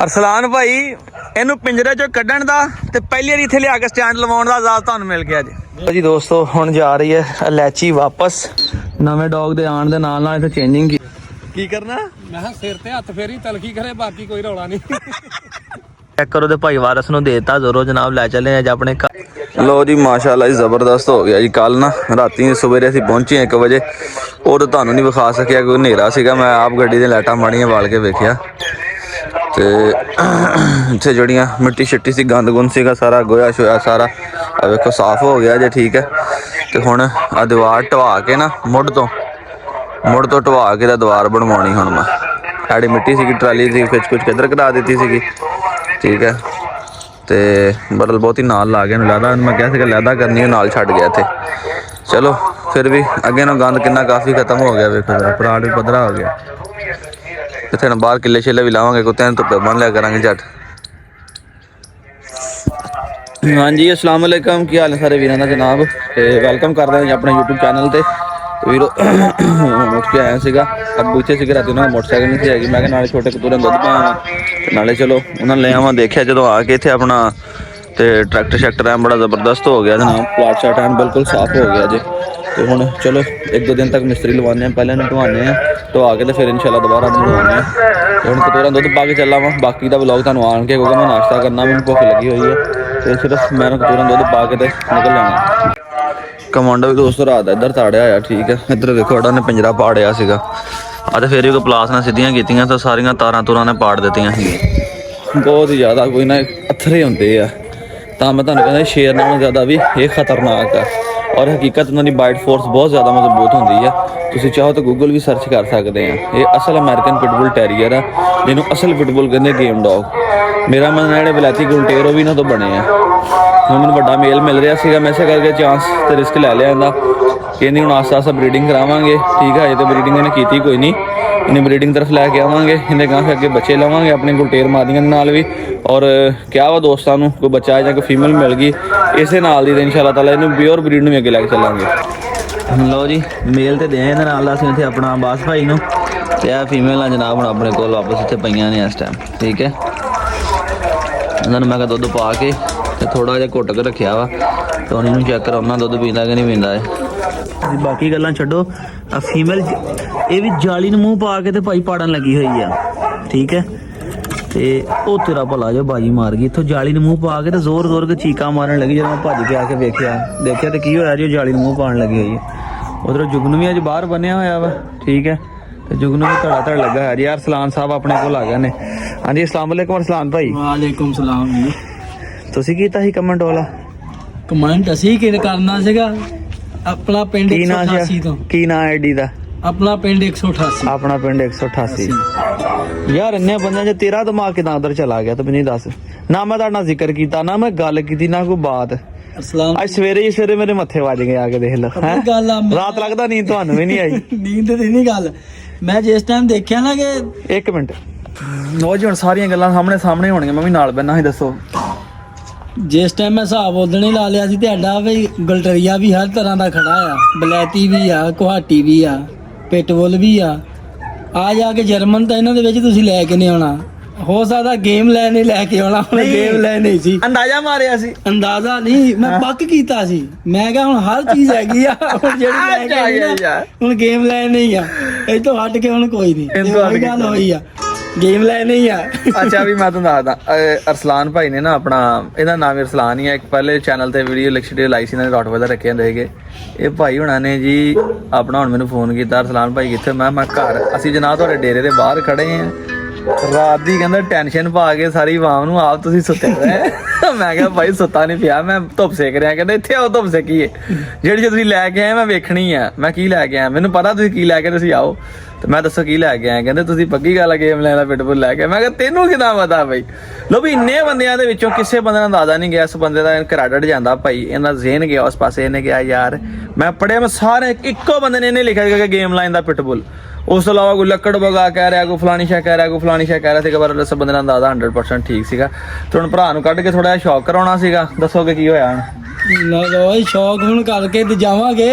ਅਰਸਲਾਨ ਭਾਈ ਇਹਨੂੰ ਪਿੰਜਰੇ ਚੋਂ ਕੱਢਣ ਦਾ ਤੇ ਪਹਿਲੀ ਵਾਰੀ ਇੱਥੇ ਲਿਆ ਕੇ ਸਟੈਂਡ ਲਵਾਉਣ ਦਾ ਆਜ਼ਾਦ ਤੁਹਾਨੂੰ ਮਿਲ ਗਿਆ ਜੀ ਦੋਸਤੋ। ਹੁਣ ਜਾ ਰਹੀ ਹੈ ਇਲੈਚੀ ਵਾਪਸ ਨਵੇਂ ਡੌਗ ਦੇ ਆਉਣ ਦੇ ਨਾਲ ਨਾਲ ਇੱਥੇ ਚੇਂਜਿੰਗ ਕੀ ਕਰਨਾ। ਮੈਂ ਕਿਹਾ ਸਿਰ ਤੇ ਹੱਥ ਫੇਰੀ ਤਲਖੀ ਕਰੇ, ਬਾਕੀ ਕੋਈ ਰੌਲਾ ਨਹੀਂ। ਚੈੱਕ ਕਰੋ ਤੇ ਭਾਈ ਵਾਰਸ ਨੂੰ ਦੇਤਾ ਜ਼ੋਰੋ ਜਨਾਬ, ਲੈ ਚੱਲੇ ਅੱਜ ਆਪਣੇ ਘਰ। ਲੋ ਜੀ ਮਾਸ਼ਾਅੱਲਾ ਜੀ ਜ਼ਬਰਦਸਤ ਹੋ ਗਿਆ ਜੀ। ਕੱਲ ਨਾ ਰਾਤੀ ਸਵੇਰੇ ਅਸੀਂ ਪਹੁੰਚੇ 1 ਵਜੇ, ਉਹ ਤਾਂ ਤੁਹਾਨੂੰ ਨਹੀਂ ਵਿਖਾ ਸਕਿਆ ਕਿਉਂਕਿ ਹਨੇਰਾ ਸੀਗਾ। ਮੈਂ ਆਪ ਗੱਡੀ ਦੇ ਲਾਈਟਾਂ ਮਾੜੀਆਂ ਬਾਲ ਕੇ ਵੇਖਿਆ ਤੇ ਇੱਥੇ ਜਿਹੜੀਆਂ ਮਿੱਟੀ ਛਿੱਟੀ ਸੀ, ਗੰਦ ਗੁੰਦ ਸੀਗਾ, ਸਾਰਾ ਗੋਇਆ ਸ਼ੋਇਆ ਸਾਰਾ ਵੇਖੋ ਸਾਫ਼ ਹੋ ਗਿਆ ਜੇ। ਠੀਕ ਹੈ ਤੇ ਹੁਣ ਆ ਦੀਵਾਰ ਢਵਾ ਕੇ ਨਾ ਮੁੜ ਤੋਂ ਢਵਾ ਕੇ ਤਾਂ ਦੀਵਾਰ ਬਣਵਾਉਣੀ। ਹੁਣ ਮੈਂ ਸਾਡੀ ਮਿੱਟੀ ਸੀਗੀ ਟਰਾਲੀ ਸੀ ਖਿੱਚ ਕੁਝ ਕਿੱਧਰ ਕਰਾ ਦਿੱਤੀ ਸੀਗੀ। ਠੀਕ ਹੈ ਤੇ ਬਦਲ ਬਹੁਤ ਹੀ ਨਾਲ ਲਾ ਗਿਆ ਲਹਿਦਾ, ਮੈਂ ਕਿਹਾ ਸੀਗਾ ਲਹਿਦਾ ਕਰਨੀ, ਉਹ ਨਾਲ ਛੱਡ ਗਿਆ ਇੱਥੇ। ਚਲੋ ਫਿਰ ਵੀ ਅੱਗੇ ਨੂੰ ਗੰਦ ਕਿੰਨਾ ਕਾਫੀ ਖਤਮ ਹੋ ਗਿਆ ਵੇਖੋ, ਪਰਾੜ ਵੀ ਪੱਧਰਾ ਹੋ ਗਿਆ। ਇੱਥੇ ਨਾ ਬਾਹਰ ਕਿੱਲੇ ਛਿੱਲੇ ਵੀ ਲਾਵਾਂਗੇ, ਕੁੱਤਿਆਂ ਨੂੰ ਧੁੱਪੇ ਬੰਨ ਲਿਆ ਕਰਾਂਗੇ ਝੱਟ। ਹਾਂਜੀ अस्सलाम वालेकुम, ਕੀ ਹਾਲ ਹੈ ਸਾਰੇ ਵੀਰਾਂ ਦਾ ਜਨਾਬ, ਤੇ ਵੈਲਕਮ ਕਰਦੇ ਹਾਂ ਆਪਣੇ YouTube ਚੈਨਲ ਤੇ। ਵੀਰੋ ਉੱਠ ਕੇ ਆਇਆ ਸੀਗਾ, ਅੱਬੂ ਇੱਥੇ ਸੀਗੇ ਰਾਤੀ, ਉਹਨਾਂ ਦਾ ਮੋਟਰਸਾਈਕਲ ਨਹੀਂ ਸੀ ਹੈਗੀ। ਮੈਂ ਕਿਹਾ ਨਾਲੇ ਛੋਟੇ ਕਤੂਰੇ ਦੁੱਧ ਪਾਵਾਂ ਨਾਲੇ ਚਲੋ ਉਹਨਾਂ ਲੈ ਆਵਾਂ। ਦੇਖਿਆ ਜਦੋਂ ਆ ਕੇ ਇੱਥੇ ਆਪਣਾ ਤੇ ਟਰੈਕਟਰ ਸ਼ੈਕਟਰ ਐ ਬੜਾ ਜ਼ਬਰਦਸਤ ਹੋ ਗਿਆ ਜਨਾਬ, ਪਲਾਟ ਸ਼ਾਟ ਐਨ ਬਿਲਕੁਲ ਸਾਫ਼ ਹੋ ਗਿਆ ਜੇ। ਤੇ ਹੁਣ ਚਲੋ 1-2 ਦਿਨ ਤੱਕ ਮਿਸਤਰੀ ਲਵਾਉਂਦੇ ਹਾਂ, ਪਹਿਲਾਂ ਇਹਨੂੰ ਢਵਾਉਂਦੇ ਹਾਂ, ਢਵਾ ਕੇ ਤੇ ਫਿਰ ਇਨਸ਼ਾਅੱਲਾ ਦੁਬਾਰਾ ਬਣਵਾਉਂਦੇ ਹਾਂ। ਤੇ ਹੁਣ ਕਤੂਰਾ ਦੁੱਧ ਪਾ ਕੇ ਚੱਲਾਂ ਵਾ, ਬਾਕੀ ਦਾ ਵਲੌਗ ਤੁਹਾਨੂੰ ਆਣ ਕੇ ਕਿਉਂਕਿ ਮੈਂ ਨਾਸ਼ਤਾ ਕਰਨਾ, ਮੈਨੂੰ ਭੁੱਖ ਲੱਗੀ ਹੋਈ ਹੈ ਤੇ ਸਿਰਫ ਮੈਂ ਕਤੂਰਾ ਦੁੱਧ ਪਾ ਕੇ ਤੇ ਨਿਕਲ ਜਾਣਾ। ਕਮਾਂਡੋ ਵੀ ਦੋਸਤੋ ਰਾਤ ਦਾ ਇੱਧਰ ਤਾੜਿਆ ਹੋਇਆ। ਠੀਕ ਹੈ ਇੱਧਰ ਵੇਖੋ ਸਾਡਾ ਨੇ ਪਿੰਜਰਾ ਪਾੜਿਆ ਸੀਗਾ ਆ, ਤੇ ਫਿਰ ਵੀ ਕੋਈ ਪਲਾਸ ਨਾਲ ਸਿੱਧੀਆਂ ਕੀਤੀਆਂ ਤਾਂ ਸਾਰੀਆਂ ਤਾਰਾਂ ਤੂਰਾਂ ਨੇ ਪਾੜ ਦਿੱਤੀਆਂ ਸੀਗੀਆਂ। ਬਹੁਤ ਹੀ ਜ਼ਿਆਦਾ ਕੋਈ ਨਾ ਪੱਥਰੇ ਹੁੰਦੇ ਆ, ਤਾਂ ਮੈਂ ਤੁਹਾਨੂੰ ਕਹਿੰਦਾ ਸ਼ੇਰ ਨਾਲੋਂ ਜ਼ਿਆਦਾ ਵੀ ਇਹ ਖਤਰਨਾਕ ਆ। ਔਰ ਹਕੀਕਤ ਉਹਨਾਂ ਦੀ ਬਾਈਟ ਫੋਰਸ ਬਹੁਤ ਜ਼ਿਆਦਾ ਮਜ਼ਬੂਤ ਹੁੰਦੀ ਆ। ਤੁਸੀਂ ਚਾਹੋ ਤਾਂ ਗੂਗਲ ਵੀ ਸਰਚ ਕਰ ਸਕਦੇ ਆ। ਇਹ ਅਸਲ ਅਮਰੀਕਨ ਪਿਟਬੁਲ ਟੈਰੀਅਰ ਆ, ਜਿਹਨੂੰ ਅਸਲ ਪਿਟਬੁਲ ਕਹਿੰਦੇ ਗੇਮ ਡੌਗ। ਮੇਰਾ ਮੰਨਣਾ ਜਿਹੜੇ ਵਿਲਾਇਤੀ ਗੁਲਟੇਰ ਉਹ ਵੀ ਇਹਨਾਂ ਤੋਂ ਬਣੇ ਆ। ਹੁਣ ਮੈਨੂੰ ਵੱਡਾ ਮੇਲ ਮਿਲ ਰਿਹਾ ਸੀਗਾ, ਮੈਂ ਇਸੇ ਕਰਕੇ ਚਾਂਸ ਤੇ ਰਿਸਕ ਲੈ ਲਿਆ ਇਹਦਾ। ਕਹਿੰਦੀ ਹੁਣ ਆਸਤਾ ਆਸਤਾ ਬਰੀਡਿੰਗ ਕਰਾਵਾਂਗੇ। ਠੀਕ ਹੈ ਅਜੇ ਤਾਂ ਬਰੀਡਿੰਗ ਇਹਨੇ ਕੀਤੀ ਕੋਈ ਨਹੀਂ, ਇਹਨੇ ਬਰੀਡਿੰਗ ਤਰਫ ਲੈ ਕੇ ਆਵਾਂਗੇ। ਇਹਦੇ ਗਾਂ ਫਿਰ ਅੱਗੇ ਬੱਚੇ ਲਵਾਂਗੇ ਆਪਣੇ ਗੁਲਟੇਰ ਮਾਦੀਆਂ ਦੇ ਨਾਲ ਵੀ। ਔਰ ਕਿਹਾ ਵਾ ਦੋਸਤਾਂ ਨੂੰ ਕੋਈ ਬੱਚਾ ਜਾਂ ਕੋਈ ਫੀਮੇਲ ਮਿਲ ਗਈ ਇਸੇ ਨਾਲ ਦੀ ਤਾਂ ਇਨਸ਼ਾਅੱਲਾ ਤਾਲਾ ਇਹਨੂੰ ਪਿਓਰ ਬਰੀਡ ਨੂੰ ਵੀ ਅੱਗੇ ਲੈ ਕੇ ਚੱਲਾਂਗੇ। ਲਓ ਜੀ ਮੇਲ ਤੇ ਦੇ ਇਹਦੇ ਨਾਲ ਦਾ ਅਸੀਂ ਇੱਥੇ ਆਪਣਾ ਬਾਸ ਭਾਈ ਨੂੰ, ਤੇ ਆਹ ਫੀਮੇਲ ਆ ਜਨਾਬ ਹੁਣ ਆਪਣੇ ਕੋਲ ਵਾਪਸ ਇੱਥੇ ਪਈਆਂ ਨੇ ਇਸ ਟਾਈਮ। ਠੀਕ ਹੈ ਇਹਨਾਂ ਨੂੰ ਮੈਂ ਕਿਹਾ ਦੁੱਧ ਪਾ ਕੇ ਤੇ ਥੋੜਾ ਜਿਹਾ ਘੁੱਟ ਕੇ ਰੱਖਿਆ ਵਾ, ਤੇ ਹੁਣ ਇਹਨੂੰ ਚੈੱਕ ਕਰਾਉਣਾ ਦੁੱਧ ਪੀਂਦਾ ਕਿ ਨਹੀਂ ਪੀਂਦਾ ਇਹ। ਬਾਕੀ ਗੱਲਾਂ ਛੱਡੋ, ਆ ਫੀਮੇਲ ਇਹ ਵੀ ਜਾਲੀ ਨੂੰ ਮੂੰਹ ਪਾ ਕੇ ਤੇ ਭਾਈ ਪਾੜਨ ਲੱਗੀ ਹੋਈ ਆ। ਠੀਕ ਹੈ ਤੇ ਉਹ ਤੇਰਾ ਭਲਾ ਜੋ ਬਾਜੀ ਮਾਰ ਗਈ ਇੱਥੋਂ, ਜਾਲੀ ਨੂੰ ਮੂੰਹ ਪਾ ਕੇ ਤੇ ਜ਼ੋਰ ਕੇ ਚੀਕਾਂ ਮਾਰਨ ਲੱਗੀ। ਜਦੋਂ ਮੈਂ ਭੱਜ ਕੇ ਆ ਕੇ ਦੇਖਿਆ ਤੇ ਕੀ ਹੋਇਆ ਜੀ, ਉਹ ਜਾਲੀ ਨੂੰ ਮੂੰਹ ਪਾਉਣ ਲੱਗੀ ਹੋਈ ਹੈ। ਉਧਰੋਂ ਜੁਗਨੂ ਵੀ ਅੱਜ ਬਾਹਰ ਬੰਨਿਆ ਹੋਇਆ ਵਾ। ਠੀਕ ਹੈ ਤੇ ਜੁਗਨੂ ਵੀ ਧੜਾ ਲੱਗਾ ਹੈ ਜੀ। ਯਾਰ ਅਰਸਲਾਨ ਸਾਹਿਬ ਆਪਣੇ ਕੋਲ ਆ ਗਏ ਨੇ। ਹਾਂਜੀ अस्सलाम वालेकुम अरसलान भाई। ਵਾਲੇਕੁਮ ਸਲਾਮ ਜੀ। ਤੁਸੀਂ ਕੀਤਾ ਸੀ ਕਮੈਂਟ ਵਾਲਾ? ਕਮੈਂਟ ਅਸੀਂ ਕਿਹਨੇ ਕਰਨਾ ਸੀਗਾ? ਆਪਣਾ ਪਿੰਡ 188 ਤੋਂ। ਕੀ ਨਾਂ ਆਈਡੀ ਦਾ? ਆਪਣਾ ਪਿੰਡ 188। ਆਪਣਾ ਪਿੰਡ 188। ਯਾਰ ਇੰਨੇ ਬੰਦਿਆਂ 'ਚ ਤੇਰਾ ਦਿਮਾਗ ਕਿਦਾਂ ਉਧਰ ਚਲਾ ਗਿਆ? ਤੂੰ ਮੈਨੂੰ ਦੱਸ। ਨਾ ਮੈਂ ਤੁਹਾਡਾ ਜ਼ਿਕਰ ਕੀਤਾ, ਨਾ ਮੈਂ ਗੱਲ ਕੀਤੀ, ਨਾ ਕੋਈ ਬਾਤ। ਅਸਲਾਮ ਅੱਜ ਸਵੇਰੇ ਮੇਰੇ ਮੱਥੇ ਵੱਜ ਗਏ ਆ ਕੇ ਦੇਖ ਲਓ। ਰਾਤ ਲੱਗਦਾ ਨੀਂਦ ਤੁਹਾਨੂੰ ਵੀ ਨਹੀਂ ਆਈ? ਨੀਂਦ ਦੀ ਨਹੀਂ ਗੱਲ, ਮੈਂ ਜਿਸ ਟਾਈਮ ਦੇਖਿਆ ਨਾ ਕਿ 1 ਮਿੰਟ ਲੋ ਜੀ, ਹੁਣ ਸਾਰੀਆਂ ਗੱਲਾਂ ਸਾਹਮਣੇ ਹੋਣਗੀਆਂ, ਮੈਂ ਵੀ ਨਾਲ ਬੈਠਾ ਸੀ। ਦੱਸੋ। ਜਿਸ ਟਾਈਮ ਮੈਂ ਹਿਸਾਬ ਉਦਣ ਹੀ ਲਾ ਲਿਆ ਸੀ, ਤੁਹਾਡਾ ਵੀ ਗਲਟਰੀਆ ਵੀ ਹਰ ਤਰ੍ਹਾਂ ਦਾ ਖੜਾ ਆ, ਬਲੈਤੀ ਵੀ ਆ, ਕੁਹਾਟੀ ਵੀ ਆ, ਪਿਟਬੁਲ ਵੀ ਆ ਜਾ ਕੇ ਜਰਮਨ ਤਾਂ ਇਹਨਾਂ ਦੇ ਵਿੱਚ ਤੁਸੀਂ ਲੈ ਕੇ ਨਹੀਂ ਆਉਣਾ। ਹੋ ਸਕਦਾ ਗੇਮ ਲੈ ਨਹੀਂ ਲੈ ਕੇ ਆਉਣਾ, ਹੁਣ ਗੇਮ ਲੈ ਨਹੀਂ ਸੀ। ਅੰਦਾਜ਼ਾ ਮਾਰਿਆ ਸੀ? ਅੰਦਾਜ਼ਾ ਨਹੀਂ, ਮੈਂ ਪੱਕ ਕੀਤਾ ਸੀ। ਮੈਂ ਕਿਹਾ ਹੁਣ ਹਰ ਚੀਜ਼ ਹੈਗੀ ਆ, ਹੁਣ ਜਿਹੜੀ ਲੈ ਕੇ ਹੁਣ ਗੇਮ ਲੈ ਨਹੀਂ ਆ, ਇਹ ਤੋਂ ਹਟ ਕੇ ਹੁਣ ਕੋਈ ਨਹੀਂ। ਇਹ ਗੱਲ ਹੋਈ ਆ, ਗੇਮ ਲੈ ਨਹੀਂ ਆ। ਅੱਛਾ ਵੀ ਮੈਂ ਤੁਹਾਨੂੰ ਦੱਸਦਾ, ਅਰਸਲਾਨ ਭਾਈ ਨੇ ਨਾ ਆਪਣਾ, ਇਹਦਾ ਨਾਮ ਅਰਸਲਾਨ ਹੀ ਹੈ। ਇੱਕ ਪਹਿਲੇ ਚੈਨਲ ਤੇ ਵੀਡੀਓ ਲਾਈ ਸੀ, ਇਹਨਾਂ ਨੇ ਰੌਟਵੀਲਰ ਰੱਖੇ ਹੁੰਦੇ ਸੀਗੇ। ਇਹ ਭਾਈ ਹੁਣਾਂ ਨੇ ਜੀ ਆਪਣਾ ਹੁਣ ਮੈਨੂੰ ਫੋਨ ਕੀਤਾ, ਅਰਸਲਾਨ ਭਾਈ ਕਿੱਥੇ? ਮੈਂ ਘਰ। ਅਸੀਂ ਜਨਾਬ ਤੁਹਾਡੇ ਡੇਰੇ ਦੇ ਬਾਹਰ ਖੜੇ ਆ। ਰਾਤ ਦੀ ਕਹਿੰਦਾ ਟੈਨਸ਼ਨ ਪਾ ਕੇ ਸਾਰੀ ਆਵਾਮ ਨੂੰ, ਆਪ ਤੁਸੀਂ ਸੁੱਤੇ ਰਹੇ। ਮੈਂ ਕਿਹਾ ਭਾਈ ਸੁੱਤਾ ਨਹੀਂ ਪਿਆ, ਮੈਂ ਧੁੱਪ ਸੇਕ ਰਿਹਾ। ਕਹਿੰਦਾ ਇੱਥੇ ਆਓ ਧੁੱਪ ਸੇਕੀਏ, ਜਿਹੜੀ ਤੁਸੀਂ ਲੈ ਕੇ ਆਏ ਮੈਂ ਵੇਖਣੀ ਆ। ਮੈਂ ਕੀ ਲੈ ਕੇ ਆਇਆ? ਮੈਨੂੰ ਪਤਾ ਤੁਸੀਂ ਕੀ ਲੈ ਕੇ, ਤੁਸੀਂ ਆਓ। ਤੇ ਮੈਂ ਦੱਸੋ ਕੀ ਲੈ ਕੇ ਆਇਆ? ਕਹਿੰਦੇ ਤੁਸੀਂ ਪੱਕੀ ਗੱਲ ਹੈ ਗੇਮ ਲੈਣਾ ਪਿਟਬੁਲ ਲੈ ਕੇ। ਮੈਂ ਕਿਹਾ ਤੈਨੂੰ ਕਿਦਾਂ ਪਤਾ ਭਾਈ? ਲੋ ਵੀ ਇੰਨੇ ਬੰਦਿਆਂ ਦੇ ਵਿੱਚੋਂ ਕਿਸੇ ਬੰਦੇ ਦਾ ਅੰਦਾਜ਼ਾ ਨਹੀਂ ਗਿਆ। ਇਸ ਬੰਦੇ ਦਾ ਕ੍ਰੈਡਿਟ ਜਾਂਦਾ ਭਾਈ, ਇਹਦਾ ਜ਼ੇਨ ਗਿਆ ਉਸ ਪਾਸੇ। ਇਹਨੇ ਕਿਹਾ ਯਾਰ ਮੈਂ ਪੜਿਆ, ਮੈਂ ਸਾਰੇ ਇੱਕੋ ਬੰਦੇ ਨੇ ਇਹਨੇ ਲਿਖਿਆ ਕਿ ਗੇਮ ਲਾਈਨ ਦਾ ਪਿਟਬੁਲ। ਉਸ ਤੋਂ ਇਲਾਵਾ ਕੋਈ ਲੱਕੜ ਵਗਾ ਕਹਿ ਰਿਹਾ, ਕੋਈ ਫਲਾਣੀ ਸ਼ੈ ਕਹਿ ਰਿਹਾ, ਕੋਈ ਫਲਾਣੀ ਸ਼ੈ ਕਹਿ ਰਿਹਾ ਸੀਗਾ, ਪਰ ਇਸ ਬੰਦੇ ਦਾ ਅੰਦਾਜ਼ਾ 100% ਠੀਕ ਸੀਗਾ। ਤੇ ਹੁਣ ਭਰਾ ਨੂੰ ਕੱਢ ਕੇ ਥੋੜਾ ਜਿਹਾ ਸ਼ੌਕ ਕਰਾਉਣਾ ਸੀਗਾ। ਦੱਸੋਗੇ ਕੀ ਹੋਇਆ ਹੁਣ? ਲੋ ਸ਼ੌਕ ਹੁਣ ਕਰਕੇ ਤੇ ਜਾਵਾਂਗੇ,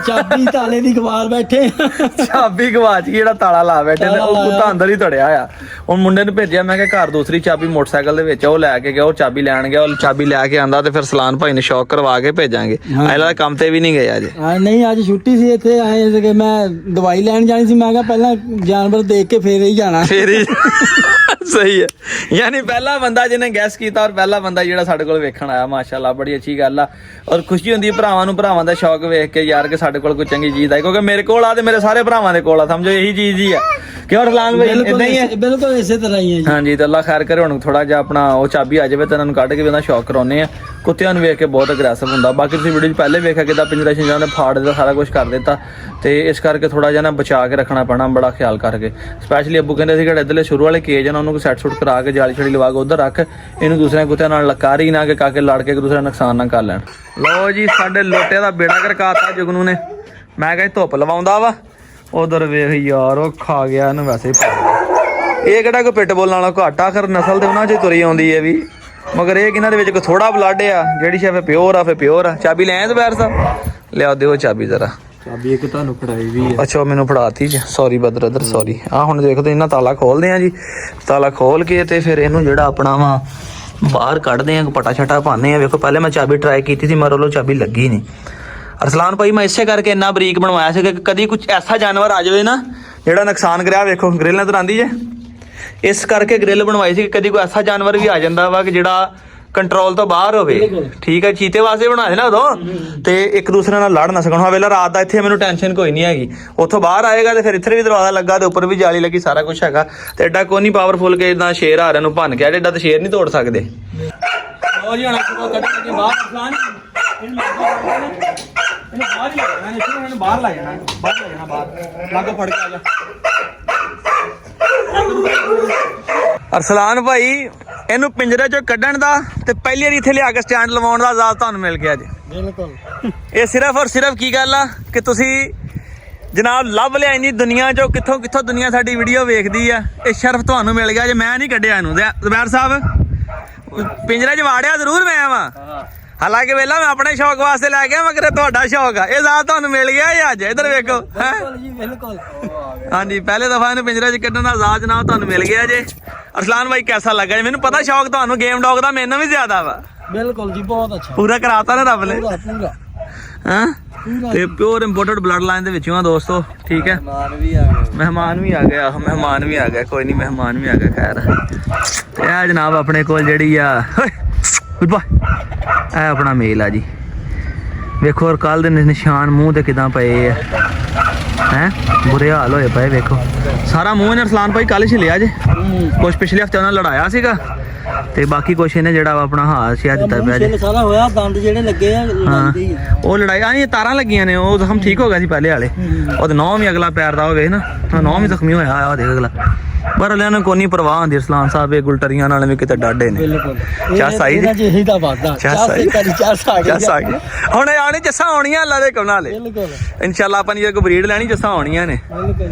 ਚਾਬੀ ਤਾਲੇ ਦੀ ਗਵਾਰ ਬੈਠੇ। ਚਾਬੀ ਗਵਾਚ ਗਈ, ਜਿਹੜਾ ਤਾਲਾ ਲਾ ਬੈਠੇ ਨੇ ਉਹ ਕੁੱਤਾ ਅੰਦਰ ਹੀ ਧੜਿਆ ਆ। ਹੁਣ ਮੁੰਡੇ ਨੂੰ ਭੇਜਿਆ ਮੈਂ ਕਿਹਾ ਘਰ ਦੂਸਰੀ ਚਾਬੀ ਮੋਟਰਸਾਈਕਲ ਦੇ ਵਿੱਚ, ਉਹ ਲੈ ਕੇ ਗਿਆ, ਉਹ ਚਾਬੀ ਲੈਣ ਗਿਆ, ਉਹ ਚਾਬੀ ਲੈ ਕੇ ਆਂਦਾ ਤੇ ਫਿਰ ਸਲਾਨ ਭਾਈ ਨੇ ਸ਼ੌਕ ਕਰਵਾ ਕੇ ਭੇਜਾਂਗੇ। ਅਜੇ ਕੰਮ ਤੇ ਵੀ ਨਹੀਂ ਗਏ ਅੱਜ। ਨਹੀਂ ਅੱਜ ਛੁੱਟੀ ਸੀ, ਇੱਥੇ ਆਏ ਸੀਗੇ, ਮੈਂ ਦਵਾਈ ਲੈਣ ਜਾਣੀ ਸੀ। ਮੈਂ ਕਿਹਾ ਪਹਿਲਾਂ ਜਾਨਵਰ ਦੇਖ ਕੇ ਫੇਰ ਹੀ ਜਾਣਾ। ਫੇਰ ਹੀ ਸਹੀ ਹੈ, ਯਾਨੀ ਪਹਿਲਾ ਬੰਦਾ ਜਿਹਨੇ ਗੈਸ ਕੀਤਾ ਔਰ ਪਹਿਲਾ ਬੰਦਾ ਜਿਹੜਾ ਸਾਡੇ ਕੋਲ ਵੇਖਣ ਆਇਆ। ਮਾਸ਼ਾਅੱਲਾ ਬੜੀ ਅੱਛੀ ਗੱਲ ਆ ਔਰ ਖੁਸ਼ੀ ਹੁੰਦੀ ਭਰਾਵਾਂ ਨੂੰ, ਭਰਾਵਾਂ ਦਾ ਸ਼ੌਕ ਵੇਖ ਕੇ ਯਾਰ ਕਿ ਸਾਡੇ ਕੋਲ ਕੋਈ ਚੰਗੀ ਚੀਜ਼ ਆਈ। ਕਿਉਂਕਿ ਮੇਰੇ ਕੋਲ ਆ ਤੇ ਮੇਰੇ ਸਾਰੇ ਭਰਾਵਾਂ ਦੇ ਕੋਲ ਆ, ਸਮਝੋ ਇਹੀ ਚੀਜ਼ ਹੀ ਆ। ਕਿਉਂ ਰਸਲਾਨ ਭਾਈ ਇਦਾਂ ਹੀ ਹੈ? ਬਿਲਕੁਲ ਇਸੇ ਤਰ੍ਹਾਂ ਹੀ ਹੈ ਜੀ। ਹਾਂਜੀ ਤੇ ਅੱਲਾ ਖੈਰ ਕਰੇ। ਹੁਣ ਥੋੜਾ ਜਿਹਾ ਆਪਣਾ ਉਹ ਚਾਬੀ ਆ ਜਾਵੇ ਤਾਂ ਇਹਨਾਂ ਨੂੰ ਕੱਢ ਕੇ ਵੀ ਉਹਦਾ ਸ਼ੌਕ ਕਰਾਉਂਦੇ ਆ। ਕੁੱਤਿਆਂ ਨੂੰ ਵੇਖ ਕੇ ਬਹੁਤ ਅਗਰੈਸਿਵ ਹੁੰਦਾ। ਬਾਕੀ ਤੁਸੀਂ ਵੀਡੀਓ 'ਚ ਪਹਿਲੇ ਵੇਖਿਆ ਕਿੱਦਾਂ ਪਿੰਜਰਾ ਸ਼ਿੰਜਰਾ ਨੇ ਫਾੜ ਦਿੱਤਾ, ਸਾਰਾ ਕੁਝ ਕਰ ਦਿੱਤਾ। ਤੇ ਇਸ ਕਰਕੇ ਥੋੜਾ ਜਿਹਾ ਨਾ ਬਚਾ ਕੇ ਰੱਖਣਾ ਪੈਣਾ, ਬੜਾ ਖਿਆਲ ਕਰਕੇ। ਸਪੈਸ਼ਲੀ ਅੱਬੂ ਕਹਿੰਦੇ ਸੀ ਕਿ ਇੱਧਰਲੇ ਸ਼ੁਰੂ ਵਾਲੇ ਕੇਜ ਆ ਉਹਨੂੰ ਸੈੱਟ ਸੁੱਟ ਕਰਾ ਕੇ ਜਾਲੀ ਛੜੀ ਲਵਾ ਕੇ ਉੱਧਰ ਰੱਖ, ਇਹਨੂੰ ਦੂਸਰੇ ਕੁੱਤਿਆਂ ਨਾਲ ਲਕਾਰੀ ਨਾ ਕਿ ਕਾਕੇ ਲੜ ਕੇ ਇੱਕ ਦੂਸਰੇ ਨੁਕਸਾਨ ਨਾ ਕਰ ਲੈਣ। ਲਓ ਜੀ ਸਾਡੇ ਲੋਟੇ ਦਾ ਬੇੜਾ ਕਰਕਾਤਾ ਜੁਗਨੂ ਨੇ। ਮੈਂ ਕਿਹਾ ਧੁੱਪ ਲਵਾਉਂਦਾ ਵਾ, ਉਧਰ ਵੇਖ ਯਾਰ ਉਹ ਖਾ ਗਿਆ ਇਹਨੂੰ ਵੈਸੇ ਹੀ। ਇਹ ਕਿਹੜਾ ਕੋਈ ਪਿੱਟ ਬੋਲਣ ਵਾਲਾ ਘਾਟਾ, ਆਖਰ ਨਸਲ ਤੇ ਉਹਨਾਂ 'ਚ ਤੁਰੀ ਆਉਂਦੀ ਹੈ ਵੀ, ਮਗਰ ਇਹ ਕਿ ਇਹਨਾਂ ਦੇ ਵਿੱਚ ਕੋਈ ਥੋੜਾ ਬਲੱਡ ਆ। ਜਿਹੜੀ ਸ਼ਾਇਦ ਫੇ ਪਿਓਰ ਆ, ਫੇ ਪਿਓਰ ਆ। ਚਾਬੀ ਲੈ ਆਏ ਦੁਪਹਿਰ ਸਾਹਿਬ? ਲਿਆ ਦਿਓ ਚਾਬੀ ਜ਼ਰਾ। ਚਾਬੀ ਇੱਕ ਤੁਹਾਨੂੰ ਫੜਾਈ ਵੀ ਹੈ। ਅੱਛਾ ਮੈਨੂੰ ਫੜਾਤੀ ਜੀ, ਸੌਰੀ ਬਦਰ ਸੌਰੀ। ਆ ਹੁਣ ਦੇਖੋ ਇਹਨਾਂ ਤਾਲਾ ਖੋਲਦੇ ਆ ਜੀ। ਤਾਲਾ ਖੋਲ ਕੇ ਤੇ ਫਿਰ ਇਹਨੂੰ ਜਿਹੜਾ ਆਪਣਾ ਵਾ ਬਾਹਰ ਕੱਢਦੇ ਆ, ਪਟਾ ਛਟਾ ਪਾਉਂਦੇ ਆ। ਵੇਖੋ ਪਹਿਲੇ ਮੈਂ ਚਾਬੀ ਟਰਾਈ ਕੀਤੀ ਸੀ, ਮਰ ਵੱਲੋਂ ਚਾਬੀ ਲੱਗੀ ਨਹੀਂ। ਅਰਸਲਾਨ ਭਾਈ ਮੈਂ ਇਸੇ ਕਰਕੇ ਇੰਨਾ ਬਰੀਕ ਬਣਵਾਇਆ ਸੀ ਕਿ ਕਦੀ ਕੁਝ ਐਸਾ ਜਾਨਵਰ ਆ ਜਾਵੇ ਨਾ ਜਿਹੜਾ ਨੁਕਸਾਨ ਕਰਿਆ। ਵੇਖੋ ਗ੍ਰਿਲ ਨਜ਼ਰ ਆਉਂਦੀ ਜੇ, ਇਸ ਕਰਕੇ ਗ੍ਰਿਲ ਬਣਵਾਈ ਸੀ ਕਿ ਕਦੀ ਕੋਈ ਐਸਾ ਜਾਨਵਰ ਵੀ ਆ ਜਾਂਦਾ ਵਾ ਕਿ ਜਿਹੜਾ ਕੰਟਰੋਲ ਤੋਂ ਬਾਹਰ ਹੋਵੇ। ਠੀਕ ਹੈ, ਚੀਤੇ ਵਾਸਤੇ ਬਣਾ ਦੇਣਾ ਉਦੋਂ, ਤੇ ਇੱਕ ਦੂਸਰੇ ਨਾਲ ਲੜ ਨਾ ਸਕਣ। ਹਾਂ ਵੇਲਾ ਰਾਤ ਦਾ ਇੱਥੇ ਮੈਨੂੰ ਟੈਨਸ਼ਨ ਕੋਈ ਨਹੀਂ ਹੈਗੀ। ਉੱਥੋਂ ਬਾਹਰ ਆਏਗਾ ਤੇ ਫਿਰ ਇੱਥੇ ਵੀ ਦਰਵਾਜ਼ਾ ਲੱਗਾ ਤੇ ਉੱਪਰ ਵੀ ਜਾਲੀ ਲੱਗੀ, ਸਾਰਾ ਕੁਝ ਹੈਗਾ। ਤੇ ਐਡਾ ਕੋਈ ਨਹੀਂ ਪਾਵਰਫੁਲ ਕਿ ਇਦਾਂ ਸ਼ੇਰ ਹਾਰਿਆਂ ਨੂੰ ਭੰਨ ਕੇ ਐਡਾ ਤਾਂ ਸ਼ੇਰ ਨਹੀਂ ਤੋੜ ਸਕਦੇ। ਲਓ ਜੀ ਹੁਣ ਕੱਢ ਬਾਹਰ ਅਰਸਲਾਨ ਇਹਨੂੰ ਬਾਹਰ ਹੀ ਲੱਗਣਾ, ਇਹਨੂੰ ਬਾਹਰ ਲੈ ਜਾਣਾ, ਬਾਹਰ ਲਾਗੋ ਫੜ ਕੇ ਆ ਜਾ। ਅਰਸਲਾਨ ਭਾਈ ਇਹਨੂੰ ਪਿੰਜਰੇ ਚੋਂ ਕੱਢਣ ਦਾ ਤੇ ਪਹਿਲੀ ਵਾਰੀ ਇੱਥੇ ਲਿਆ ਕੇ ਸਟੈਂਡ ਲਵਾਉਣ ਦਾ ਆਜ਼ਾਦ ਤੁਹਾਨੂੰ ਮਿਲ ਗਿਆ ਜੀ। ਬਿਲਕੁਲ ਇਹ ਸਿਰਫ ਔਰ ਸਿਰਫ ਕੀ ਗੱਲ ਆ ਕਿ ਤੁਸੀਂ ਜਨਾਬ ਲੱਭ ਲਿਆ ਇੰਨੀ ਦੁਨੀਆ ਚੋਂ, ਕਿੱਥੋਂ ਕਿੱਥੋਂ ਦੁਨੀਆ ਸਾਡੀ ਵੀਡੀਓ ਵੇਖਦੀ ਆ। ਇਹ ਸ਼ਰਫ ਤੁਹਾਨੂੰ ਮਿਲ ਗਿਆ ਜੇ। ਮੈਂ ਨਹੀਂ ਕੱਢਿਆ ਇਹਨੂੰ। ਜ਼ਬੈਰ ਸਾਹਿਬ ਪਿੰਜਰੇ 'ਚ ਵਾੜਿਆ ਜ਼ਰੂਰ ਮੈਂ ਵਾ, ਹਾਲਾਂਕਿ ਵੇਲਾ ਮੈਂ ਆਪਣੇ ਸ਼ੌਕ ਵਾਸਤੇ ਲੈ ਗਿਆ, ਮਗਰ ਤੁਹਾਡਾ ਸ਼ੌਕ ਆ। ਇਹ ਜ਼ਾਤ ਤੁਹਾਨੂੰ ਮਿਲ ਗਿਆ ਇਹ ਅੱਜ। ਇੱਧਰ ਵੇਖੋ ਹੈ ਜੀ, ਬਿਲਕੁਲ ਹਾਂਜੀ ਪਹਿਲੇ ਦਫਾ ਇਹਨੂੰ ਪਿੰਜਰੇ 'ਚ ਕੱਢਣ ਦਾ ਆਜ਼ਾਦ ਜਨਾਬ ਤੁਹਾਨੂੰ ਮਿਲ ਗਿਆ ਜੇ। ਅਰਸਲਾਨ ਭਾਈ ਕੈਸਾ ਲੱਗਾ ਜੀ? ਮੈਨੂੰ ਪਤਾ ਸ਼ੌਕ ਤੁਹਾਨੂੰ ਗੇਮ ਡੌਗ ਦਾ ਮੈਨੂੰ ਵੀ ਜ਼ਿਆਦਾ ਵਾ। ਬਿਲਕੁਲ ਜੀ, ਬਹੁਤ ਅੱਛਾ ਪੂਰਾ ਕਰਾਤਾ ਨਾ ਰੱਬ ਨੇ। ਪੂਰਾ ਹਾਂ ਤੇ ਪਿਓਰ ਇੰਪੋਰਟਡ ਬਲੱਡ ਲਾਈਨ ਦੇ ਵਿੱਚੋਂ ਆ ਦੋਸਤੋ। ਠੀਕ ਹੈ, ਮਹਿਮਾਨ ਵੀ ਆ ਗਿਆ, ਮਹਿਮਾਨ ਵੀ ਆ ਗਿਆ, ਕੋਈ ਨਹੀਂ ਮਹਿਮਾਨ ਵੀ ਆ ਗਿਆ। ਖੈਰ ਤੇ ਇਹ ਜਨਾਬ ਆਪਣੇ ਕੋਲ ਜਿਹੜੀ ਆ ਇਹ ਆਪਣਾ ਮੇਲ ਆ ਜੀ। ਵੇਖੋ ਔਰ ਕੱਲ ਦੇ ਨਿਸ਼ਾਨ ਮੂੰਹ ਤੇ ਕਿਦਾਂ ਪਏ ਆ, ਹੈ ਬੁਰੇ ਹਾਲ ਹੋਏ ਪਏ। ਵੇਖੋ ਸਾਰਾ ਮੂੰਹ ਨੇ ਅਰਸਲਾਨ ਭਾਈ ਕੱਲ ਛਿਲਿਆ ਜੇ। ਕੁਛ ਪਿਛਲੇ ਹਫਤੇ ਉਹਨਾਂ ਲੜਾਇਆ ਸੀਗਾ ਤੇ ਬਾਕੀ ਕੁਛ ਇਹਨੇ ਜਿਹੜਾ ਆਪਣਾ ਹਾਸਿਆ ਦਿੱਤਾ ਪਿਆ ਜੀ। ਸਾਰਾ ਹੋਇਆ, ਦੰਦ ਜਿਹੜੇ ਲੱਗੇ ਆ ਲੜਾਈ ਹੀ ਆ। ਉਹ ਲੜਾਈ ਆ, ਤਾਰਾਂ ਲੱਗੀਆਂ ਨੇ, ਉਹ ਜ਼ਖਮ ਠੀਕ ਹੋ ਗਿਆ ਸੀ ਪਹਿਲੇ ਵਾਲੇ। ਉਹਦੇ ਨੌਂ ਵੀ ਅਗਲਾ ਪੈਰ ਦਾ ਹੋਵੇ ਨਾ, ਨੌਂ ਵੀ ਜ਼ਖਮੀ ਹੋਇਆ ਆ। ਉਹ ਦੇਖ ਅਗਲਾ ਪਰ ਅਲਿਆਂ ਨੂੰ ਕੋਈ ਨਹੀਂ ਪਰਵਾਹ ਹੁੰਦੀ। ਅਰਸਲਾਨ ਸਾਹਿਬ ਇਹ ਗੁਲਟਰੀਆਂ ਨਾਲ ਵੀ ਕਿਤੇ ਡਾਡੇ ਨੇ। ਚੱਸ ਆਈ ਜੀ, ਇਹੀ ਤਾਂ ਵਾਦਾ ਚੱਸ ਆ ਗਈ। ਹੁਣ ਆਣੀ ਜੱਸਾਂ ਆਉਣੀਆਂ ਅੱਲਾ ਦੇ ਕੌਣ ਵਾਲੇ। ਇਨਸ਼ਾਅੱਲਾ ਆਪਾਂ ਨੇ ਜੇ ਕੋਈ ਬਰੀਡ ਲੈਣੀ ਜੱਸਾਂ ਆਉਣੀਆਂ ਨੇ।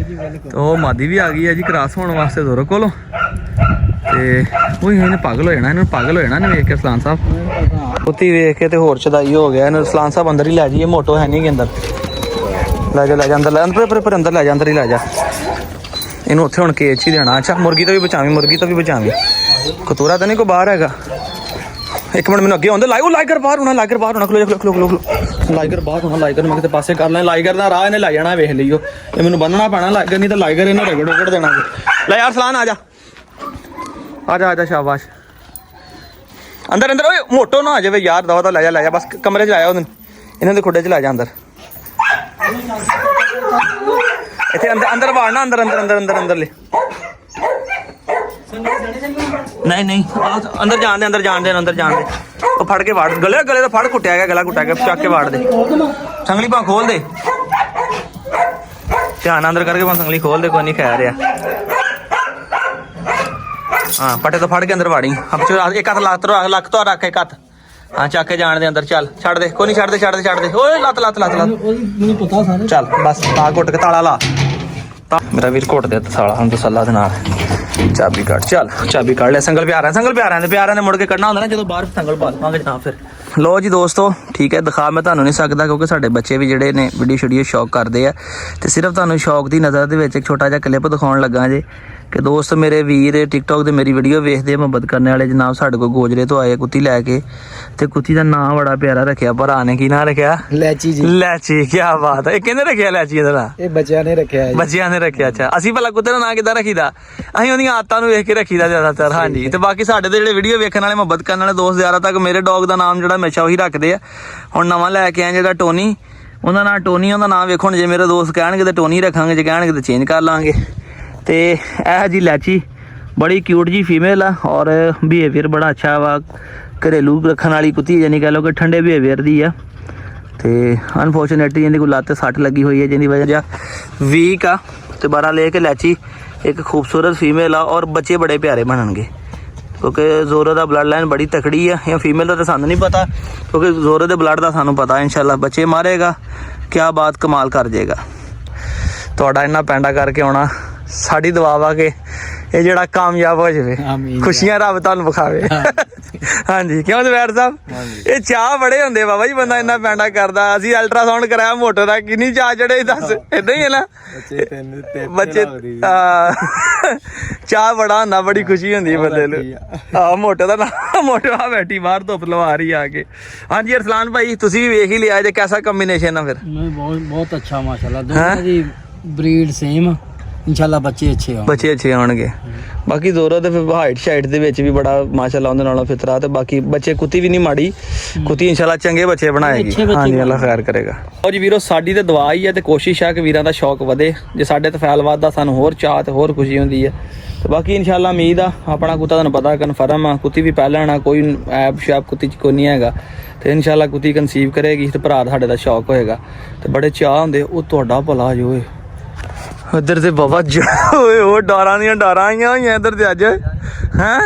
ਉਹ ਮਾਦੀ ਵੀ ਆ ਗਈ ਹੈ ਜੀ ਕ੍ਰਾਸ ਹੋਣ ਵਾਸਤੇ ਦੋਰੋ ਕੋਲੋਂ। ਤੇ ਉਹ ਇਹਨੇ ਪਾਗਲ ਹੋ ਜਾਣਾ, ਇਹਨੂੰ ਪਾਗਲ ਹੋ ਜਾਣਾ ਇਹਨੇ ਵੇਖ ਕੇ ਅਰਸਲਾਨ ਸਾਹਿਬ। ਕੁੱਤੀ ਵੇਖ ਕੇ ਤੇ ਹੋਰ ਚਦਾਈ ਹੋ ਗਿਆ ਇਹਨੂੰ। ਅਰਸਲਾਨ ਸਾਹਿਬ ਅੰਦਰ ਹੀ ਲੈ ਜਾਈਏ, ਮੋਟੋ ਹੈ ਨਹੀਂ ਗੇ ਅੰਦਰ। ਲੈ ਜਾ ਅੰਦਰ, ਲੈ ਅੰਦਰ ਲੈ ਜਾ, ਅੰਦਰ ਹੀ ਲੈ ਜਾ ਇਹਨੂੰ। ਉੱਥੇ ਹੁਣ ਕੇਜ 'ਚ ਹੀ ਦੇਣਾ। ਅੱਛਾ ਮੁਰਗੀ ਤੋਂ ਵੀ ਬਚਾਵੀਂ, ਮੁਰਗੀ ਤੋਂ ਵੀ ਬਚਾਵੀਂ। ਕਤੂਰਾ ਤਾਂ ਨਹੀਂ ਕੋਈ ਬਾਹਰ ਹੈਗਾ। ਇੱਕ ਮਿੰਟ ਮੈਨੂੰ ਅੱਗੇ ਆਉਂਦੇ। ਲਾਈਗਰ ਬਾਹਰ ਹੋਣਾ, ਲਾਈਗਰ ਬਾਹਰ ਹੋਣਾ। ਖਲੋ ਲਾਈਗਰ ਬਾਹਰ ਹੋਣਾ। ਲਾਈਗਰ ਨੂੰ ਮੈਂ ਕਿਤੇ ਪਾਸੇ ਕਰ ਲੈ। ਲਾਈਗਰ ਦਾ ਰਾਹ ਇਹਨੇ ਲੈ ਜਾਣਾ, ਵੇਖ ਲਈਓ। ਇਹ ਮੈਨੂੰ ਬੰਨਣਾ ਪੈਣਾ ਲਾਈਗਰ, ਨਹੀਂ ਤਾਂ ਲਾਈਗਰ ਇਹਨੂੰ ਰਗੜ ਦੇਣਾ। ਲੈ ਯਾਰ ਸਲਾਨ ਆ ਜਾ, ਆ ਜਾ ਸ਼ਾਬਾਸ਼। ਅੰਦਰ ਓਏ ਮੋਟੋ ਨਾ ਆ ਜਾਵੇ ਯਾਰ, ਦਵਾ ਤਾਂ ਲੈ ਜਾ ਬਸ। ਕਮਰੇ 'ਚ ਲਾਇਆ ਉਹਨੂੰ, ਇਹਨਾਂ ਦੇ ਖੁੱਡੇ 'ਚ ਲੈ ਜਾ ਅੰਦਰ। ਇੱਥੇ ਅੰਦਰ ਵਾੜਨਾ, ਅੰਦਰ ਲੈ। ਨਹੀਂ ਅੰਦਰ ਜਾਣ ਦੇ। ਉਹ ਫੜ ਕੇ ਵਾੜ, ਗਲੇ ਤੋਂ ਫੜ ਕੁੱਟਿਆ ਗਿਆ, ਗਲਾ ਕੁੱਟਿਆ ਗਿਆ, ਚੱਕ ਕੇ ਵਾੜ ਦੇ। ਸੰਗਲੀ ਪਾ ਖੋਲ ਦੇ, ਧਿਆਨ ਅੰਦਰ ਕਰਕੇ ਸੰਗਲੀ ਖੋਲ ਦੇ। ਕੋਈ ਨਹੀਂ ਖੈਰ ਆ। ਹਾਂ ਪੱਟੇ ਤੋਂ ਫੜ ਕੇ ਅੰਦਰ ਵਾੜੀ। ਇੱਕ ਹੱਥ ਲੱਕ ਤੋਂ ਰੱਖ, ਇੱਕ ਹੱਥ ਹਾਂ ਚੱਕ ਕੇ ਜਾਣ ਦੇ ਅੰਦਰ। ਚੱਲ ਛੱਡ ਦੇ, ਕੋਈ ਨਹੀਂ ਛੱਡ ਦੇ। ਓਏ ਲੱਤ ਮੈਨੂੰ ਪਤਾ ਸਾਰਾ। ਚੱਲ ਬਸ ਤਾਂ ਘੁੱਟ ਕੇ ਤਾਲਾ ਲਾ। ਤਾਂ ਮੇਰਾ ਵੀਰ ਘੁੱਟ ਦੇ ਸਾਲਾ ਹੁਣ ਤਸੱਲਾ ਦੇ ਨਾਲ ਚਾਬੀ ਕੱਢ ਚੱਲ ਚਾਬੀ ਕੱਢ ਲੈ ਸੰਗਲ ਪਿਆਰਿਆਂ ਦੇ ਮੁੜ ਕੇ ਕੱਢਣਾ ਹੁੰਦਾ ਨਾ ਜਦੋਂ ਬਾਹਰ ਸੰਗਲ ਪਾ ਲਵਾਂਗੇ ਜਾਂ ਫਿਰ ਲੋ ਜੀ ਦੋਸਤੋ ਠੀਕ ਹੈ ਦਿਖਾ ਮੈਂ ਤੁਹਾਨੂੰ ਨਹੀਂ ਸਕਦਾ ਕਿਉਂਕਿ ਸਾਡੇ ਬੱਚੇ ਵੀ ਜਿਹੜੇ ਨੇ ਵੀਡੀਓ ਸ਼ੌਕ ਕਰਦੇ ਆ ਤੇ ਸਿਰਫ ਤੁਹਾਨੂੰ ਸ਼ੌਕ ਦੀ ਨਜ਼ਰ ਦੇ ਵਿੱਚ ਇੱਕ ਛੋਟਾ ਜਿਹਾ ਕਲਿੱਪ ਦਿਖਾਉਣ ਲੱਗਾ ਜੇ ਕਿ ਦੋਸਤ ਮੇਰੇ ਵੀਰ ਟਿਕਟੌਕ ਤੇ ਮੇਰੀ ਵੀਡੀਓ ਵੇਖਦੇ ਆ ਮੁਹੱਬਤ ਕਰਨ ਵਾਲੇ ਜਨਾਬ ਸਾਡੇ ਕੋਲ ਗੋਜਰੇ ਤੋਂ ਆਏ ਕੁੱਤੀ ਲੈ ਕੇ ਤੇ ਕੁੱਤੀ ਦਾ ਨਾਂ ਬੜਾ ਪਿਆਰਾ ਰੱਖਿਆ ਭਰਾ ਨੇ ਕੀ ਨਾਂ ਰੱਖਿਆ ਲੈਚੀ ਜੀ ਲੈਚੀ ਕੀ ਬਾਤ ਹੈ ਇਹ ਕਿਹਨੇ ਰੱਖਿਆ ਲੈਚੀ ਇਹਦਾ ਨਾਂ ਇਹ ਬੱਚਿਆਂ ਨੇ ਰੱਖਿਆ ਅੱਛਾ ਅਸੀਂ ਭਲਾ ਕੁੱਤੇ ਦਾ ਨਾਂ ਕਿੱਦਾਂ ਰੱਖੀਦਾ ਅਸੀਂ ਉਹਦੀਆਂ ਆਦਤਾਂ ਨੂੰ ਵੇਖ ਕੇ ਰੱਖੀਦਾ ਜ਼ਿਆਦਾਤਰ ਹਾਂਜੀ ਤੇ ਬਾਕੀ ਸਾਡੇ ਤੇ ਜਿਹੜੇ ਵੀਡੀਓ ਵੇਖਣ ਵਾਲੇ ਮੁਹੱਬਤ ਕਰਨ ਵਾਲੇ ਦੋਸਤ ਜ਼ਿਆਦਾ ਤੱਕ ਮੇਰੇ ਡੌਗ ਦਾ ਨਾਮ ਜਿਹੜਾ ਹਮੇਸ਼ਾ ਉਹੀ ਰੱਖਦੇ ਆ ਹੁਣ ਨਵਾਂ ਲੈ ਕੇ ਆਏ ਜਿਹੜਾ ਟੋਨੀ ਉਹਦਾ ਨਾਂ ਟੋਨੀ ਉਹਦਾ ਨਾਮ ਵੇਖੋ ਜੇ ਮੇਰੇ ਦੋਸਤ ਕਹਿਣਗੇ ਤੇ ਟੋਨੀ ਰੱਖਾਂਗੇ ਜੇ ਕਹਿਣਗੇ ਤੇ ਚੇਂਜ ਕਰ ਲਾਂਗੇ ਤੇ ਇਹ ਜੀ ਲੈਚੀ ਬੜੀ ਕਿਊਟ ਜੀ ਫੀਮੇਲ ਆ ਔਰ ਬਿਹੇਵੀਅਰ ਬੜਾ ਅੱਛਾ ਵਾ ਘਰੇਲੂ ਰੱਖਣ ਵਾਲੀ ਕੁੱਤੀ ਜਾਨੀ ਕਹਿ ਲਓ ਕਿ ਠੰਡੇ ਬਿਹੇਵੀਅਰ ਦੀ ਆ ਤੇ ਅਨਫੋਰਚੂਨੇਟਲੀ ਇਹਦੀ ਕੋਈ ਲੱਤ ਸੱਟ ਲੱਗੀ ਹੋਈ ਹੈ ਜਿਹਦੀ ਵਜ੍ਹਾ ਵੀਕ ਆ ਤੇ ਬਾਰਾ ਲੈ ਕੇ ਲੈਚੀ ਇੱਕ ਖੂਬਸੂਰਤ ਫੀਮੇਲ ਆ ਔਰ ਬੱਚੇ ਬੜੇ ਪਿਆਰੇ ਬਣਨਗੇ ਕਿਉਂਕਿ ਜ਼ੋਰੋ ਦਾ ਬਲੱਡ ਲਾਈਨ ਬੜੀ ਤਕੜੀ ਆ ਜਾਂ ਫੀਮੇਲ ਦਾ ਤਾਂ ਸਾਨੂੰ ਨਹੀਂ ਪਤਾ ਕਿਉਂਕਿ ਜ਼ੋਰੋ ਦੇ ਬਲੱਡ ਦਾ ਸਾਨੂੰ ਪਤਾ ਇਨਸ਼ਾਅੱਲਾ ਬੱਚੇ ਮਾਰੇਗਾ ਕਿਆ ਬਾਤ ਕਮਾਲ ਕਰ ਜਾਏਗਾ ਤੁਹਾਡਾ ਇੰਨਾ ਪੈਂਡਾ ਕਰਕੇ ਆਉਣਾ ਸਾਡੀ ਦੁਆ ਵਾ ਕਿ ਇਹ ਜਿਹੜਾ ਕਾਮਯਾਬ ਹੋ ਜਾਵੇ ਖੁਸ਼ੀਆਂ ਰੱਬ ਤੁਹਾਨੂੰ ਵਿਖਾਵੇ ਹਾਂਜੀ ਕਿਉਂ ਜ਼ਬੈਰ ਸਾਹਿਬ ਇਹ ਚਾਹ ਬੜੇ ਹੁੰਦੇ ਬਾਬਾ ਜੀ ਬੰਦਾ ਇੰਨਾ ਪੈਂਡਾ ਕਰਦਾ ਅਸੀਂ ਅਲਟਰਾਸਾਊਂਡ ਕਰਾਇਆ ਮੋਟੋ ਦਾ ਕਿੰਨੀ ਚਾਹ ਚੜੇ ਦੱਸ ਏਦਾਂ ਹੀ ਹੈ ਨਾ ਬੱਚੇ ਚਾਹ ਬੜਾ ਹੁੰਦਾ ਬੜੀ ਖੁਸ਼ੀ ਹੁੰਦੀ ਬੰਦੇ ਨੂੰ ਆਹ ਮੋਟੋ ਦਾ ਨਾ ਮੋਟੋ ਆ ਬੈਠੀ ਬਾਹਰ ਧੁੱਪ ਲਵਾ ਰਹੀ ਆ ਕੇ ਹਾਂਜੀ ਅਰਸਲਾਨ ਭਾਈ ਤੁਸੀਂ ਵੀ ਵੇਖ ਹੀ ਲਿਆ ਜੇ ਕੈਸਾ ਕੰਬੀਨੇਸ਼ਨ ਆ ਫਿਰ ਬਹੁਤ ਅੱਛਾ ਮਾਸ਼ਾਅੱਲਾ ਦੋਨਾਂ ਦੀ ਬਰੀਡ ਸੇਮ ਇਨਸ਼ਾਅੱਲਾ ਬੱਚੇ ਅੱਛੇ ਆਉਣਗੇ ਬਾਕੀ ਜ਼ੋਰੋ ਤੇ ਫਿਰ ਹਾਈਟ ਸ਼ਾਈਟ ਦੇ ਵਿੱਚ ਵੀ ਬੜਾ ਮਾਸ਼ਾਅੱਲਾ ਉਹਦੇ ਨਾਲੋਂ ਫਿਤਰਾ ਤੇ ਬਾਕੀ ਬੱਚੇ ਕੁੱਤੀ ਵੀ ਨਹੀਂ ਮਾੜੀ ਕੁੱਤੀ ਇਨਸ਼ਾਅੱਲਾ ਚੰਗੇ ਬੱਚੇ ਬਣਾਏਗੀ ਹਾਂਜੀ ਅੱਲਾ ਖੈਰ ਕਰੇਗਾ ਉਹ ਜੀ ਵੀਰੋ ਸਾਡੀ ਤੇ ਦੁਆ ਹੀ ਹੈ ਤੇ ਕੋਸ਼ਿਸ਼ ਹੈ ਕਿ ਵੀਰਾਂ ਦਾ ਸ਼ੌਕ ਵਧੇ ਜੇ ਸਾਡੇ ਤੇ ਫੈਲ ਵੱਧਦਾ ਸਾਨੂੰ ਹੋਰ ਚਾਹ ਤੇ ਹੋਰ ਖੁਸ਼ੀ ਹੁੰਦੀ ਹੈ ਤੇ ਬਾਕੀ ਇਨਸ਼ਾਅੱਲਾ ਉਮੀਦ ਆ ਆਪਣਾ ਕੁੱਤਾ ਤੁਹਾਨੂੰ ਪਤਾ ਕਨਫਰਮ ਆ ਕੁੱਤੀ ਵੀ ਪਹਿਲਾਂ ਆ ਕੋਈ ਐਪ ਸ਼ਾਪ ਕੁੱਤੀ 'ਚ ਕੋਈ ਨਹੀਂ ਹੈਗਾ ਤੇ ਇਨਸ਼ਾਅੱਲਾ ਕੁੱਤੀ ਕਨਸੀਵ ਕਰੇਗੀ ਤੇ ਭਰਾ ਸਾਡੇ ਦਾ ਸ਼ੌਕ ਹੋਏਗਾ ਤੇ ਬੜੇ ਚਾਹ ਹੁੰਦੇ ਉਹ ਤੁਹਾਡਾ ਭਲਾ ਜੋ ਓਏ ਇੱਧਰ ਤੇ ਬਾਬਾ ਓਏ ਉਹ ਡਾਰਾਂ ਦੀਆਂ ਡਾਰਾਂ ਆਈਆਂ ਹੋਈਆਂ ਇੱਧਰ ਤੇ ਅੱਜ ਹੈਂ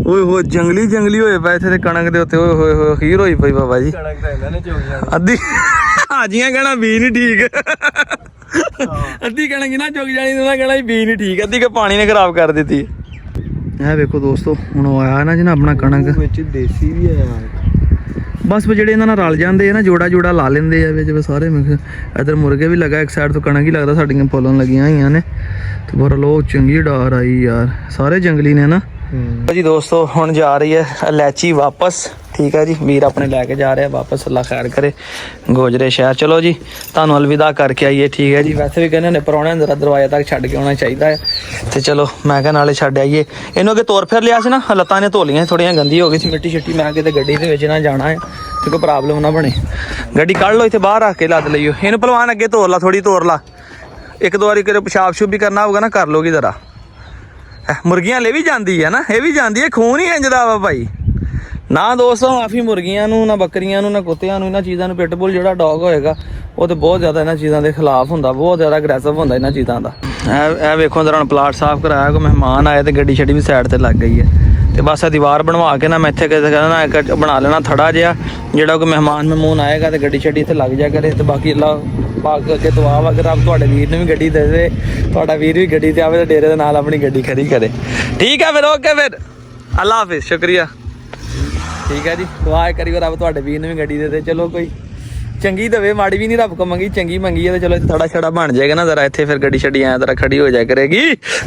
ਓਏ ਹੋ ਜੰਗਲੀ ਹੋਏ ਪਏ ਇੱਥੇ ਤੇ ਕਣਕ ਦੇ ਉੱਤੇ ਓਏ ਹੋਏ ਅਖੀਰ ਹੋਈ ਪਈ ਬਾਬਾ ਜੀ ਕਣਕ ਤਾਂ ਇਹਨਾਂ ਨੇ ਚੋਗੀਆਂ ਅੱਧੀ ਹਾਜੀਆਂ ਕਹਿਣਾ ਬੀ ਨਹੀਂ ਠੀਕ ਅੱਧੀ ਕਣਕ ਨਾ ਚੁੱਕ ਜਾਣੀ ਉਹਨਾਂ ਕਹਿਣਾ ਬੀ ਨਹੀਂ ਠੀਕ ਅੱਧੀ ਕਿ ਪਾਣੀ ਨੇ ਖਰਾਬ ਕਰ ਦਿੱਤੀ ਇਹ ਵੇਖੋ ਦੋਸਤੋ ਹੁਣ ਉਹ ਆਇਆ ਨਾ ਜਿਹਨਾਂ ਆਪਣਾ ਕਣਕ ਵਿੱਚ ਦੇਸੀ ਵੀ ਆਇਆ ਬਸ ਜਿਹੜੇ ਇਹਨਾਂ ਨਾਲ ਰਲ ਜਾਂਦੇ ਆ ਨਾ ਜੋੜਾ ਲਾ ਲੈਂਦੇ ਆ ਵਿੱਚ ਸਾਰੇ ਇੱਧਰ ਮੁਰਗੇ ਵੀ ਲੱਗਾ ਇੱਕ ਸਾਈਡ ਤੋਂ ਕਣਕ ਹੀ ਲੱਗਦਾ ਸਾਡੀਆਂ ਫੁੱਲਣ ਲੱਗੀਆਂ ਹੋਈਆਂ ਨੇ ਤੇ ਬੜਾ ਲੋ ਚੰਗੀ ਡਾਰ ਆਈ ਯਾਰ ਸਾਰੇ ਜੰਗਲੀ ਨੇ ਨਾ ਜੀ ਦੋਸਤੋ ਹੁਣ ਜਾ ਰਹੀ ਹੈ ਲੈਚੀ ਵਾਪਸ ਠੀਕ ਹੈ ਜੀ ਵੀਰ ਆਪਣੇ ਲੈ ਕੇ ਜਾ ਰਿਹਾ ਵਾਪਸ ਅੱਲਾ ਖੈਰ ਕਰੇ ਗੋਜਰੇ ਸ਼ਹਿਰ ਚਲੋ ਜੀ ਤੁਹਾਨੂੰ ਅਲਵਿਦਾ ਕਰਕੇ ਆਈਏ ਠੀਕ ਹੈ ਜੀ ਵੈਸੇ ਵੀ ਕਹਿੰਦੇ ਨੇ ਪਰੌਣਿਆਂ ਨੂੰ ਦਰਵਾਜ਼ੇ ਤੱਕ ਛੱਡ ਕੇ ਆਉਣਾ ਚਾਹੀਦਾ ਹੈ ਤੇ ਚਲੋ ਮੈਂ ਕਿਹਾ ਨਾਲੇ ਛੱਡ ਆਈਏ ਇਹਨੂੰ ਅੱਗੇ ਤੋਰ ਫਿਰ ਲਿਆ ਸੀ ਨਾ ਲੱਤਾਂ ਨੇ ਧੋ ਲਈਆਂ ਥੋੜੀਆਂ ਗੰਦੀ ਹੋ ਗਈ ਸੀ ਮਿੱਟੀ ਛਿੱਟੀ ਮੈਂ ਕਿਤੇ ਗੱਡੀ ਦੇ ਵਿੱਚ ਨਾ ਜਾਣਾ ਹੈ ਤੇ ਕੋਈ ਪ੍ਰੋਬਲਮ ਨਾ ਬਣੇ ਗੱਡੀ ਕੱਢ ਲਓ ਇੱਥੇ ਬਾਹਰ ਰੱਖ ਕੇ ਲੱਦ ਲਈਓ ਇਹਨੂੰ ਭਲਵਾਨ ਅੱਗੇ ਤੋਰ ਲਾ ਥੋੜੀ ਤੋਰ ਲਾ ਇੱਕ ਦੋ ਵਾਰੀ ਕਿਤੇ ਪਿਸ਼ਾਬ ਸ਼ੂਬ ਵੀ ਕਰਨਾ ਹੋਊਗਾ ਨਾ ਕਰ ਲੋਗੀ ਜ਼ਰਾ ਮੁਰਗੀਆਂ ਲੈ ਵੀ ਜਾਂਦੀ ਹੈ ਨਾ ਇਹ ਵੀ ਜਾਂਦੀ ਹੈ ਖੂਨ ਹੀ ਇੰਜਦਾ ਵਾ ਭਾਈ ਨਾ ਦੋਸਤੋ ਮਾਫੀ ਮੁਰਗੀਆਂ ਨੂੰ ਨਾ ਬੱਕਰੀਆਂ ਨੂੰ ਨਾ ਕੁੱਤਿਆਂ ਨੂੰ ਇਹਨਾਂ ਚੀਜ਼ਾਂ ਨੂੰ ਪਿਟਬੁਲ ਜਿਹੜਾ ਡੌਗ ਹੋਏਗਾ ਉਹ ਤੇ ਬਹੁਤ ਜ਼ਿਆਦਾ ਇਹਨਾਂ ਚੀਜ਼ਾਂ ਦੇ ਖਿਲਾਫ ਹੁੰਦਾ ਬਹੁਤ ਜ਼ਿਆਦਾ ਅਗਰੈਸਿਵ ਹੁੰਦਾ ਇਹਨਾਂ ਚੀਜ਼ਾਂ ਦਾ ਇਹ ਵੇਖੋ ਜਰਾ ਪਲਾਟ ਸਾਫ਼ ਕਰਾਇਆ ਕੋਈ ਮਹਿਮਾਨ ਆਏ ਤੇ ਗੱਡੀ ਛੱਡੀ ਵੀ ਸਾਈਡ ਤੇ ਲੱਗ ਗਈ ਹੈ ਤੇ ਬਸ ਇਹ ਦੀਵਾਰ ਬਣਵਾ ਕੇ ਨਾ ਮੈਂ ਇੱਥੇ ਕਹਿੰਦਾ ਇੱਕ ਬਣਾ ਲੈਣਾ ਥੜਾ ਜਿਹਾ ਜਿਹੜਾ ਕੋਈ ਮਹਿਮਾਨ ਆਏਗਾ ਤੇ ਗੱਡੀ ਛੱਡੀ ਇੱਥੇ ਲੱਗ ਜਾ ਕਰੇ ਤੇ ਬਾਕੀ ਅੱਲਾ ਪਾਕ ਅੱਗੇ ਦੁਆ ਵਾ ਅਗਰ ਆਪ ਤੁਹਾਡੇ ਵੀਰ ਨੂੰ ਵੀ ਗੱਡੀ ਦੇ ਦੇ ਤੁਹਾਡਾ ਵੀਰ ਵੀ ਗੱਡੀ ਤੇ ਆਵੇ ਤੇ ਡੇਰੇ ਦੇ ਨਾਲ ਆਪਣੀ ਗੱਡੀ ਖੜੀ ਕਰੇ ਠੀਕ ਹੈ ਫਿਰ ਓਕੇ ਫਿਰ ਅੱਲਾ ਹਾਫਿਜ਼ ਸ਼ੁਕਰੀਆ ਠੀਕ ਹੈ ਜੀ ਦੁਆ ਕਰੀਓ ਰੱਬ ਤੁਹਾਡੇ ਵੀਰ ਨੂੰ ਵੀ ਗੱਡੀ ਦੇ ਦੇ ਚਲੋ ਕੋਈ ਚੰਗੀ ਦਵੇ ਮਾੜੀ ਵੀ ਨਹੀਂ ਰੱਬ ਕੋ ਮੰਗੀ ਚੰਗੀ ਮੰਗੀ ਹੈ ਤੇ ਚਲੋ ਥੋੜਾ ਛੜਾ ਬਣ ਜਾਏਗਾ ਨਾ ਜ਼ਰਾ ਇੱਥੇ ਫਿਰ ਗੱਡੀ ਛੱਡੀ ਐ ਜ਼ਰਾ ਖੜੀ ਹੋ ਜਾਇਆ ਕਰੇਗੀ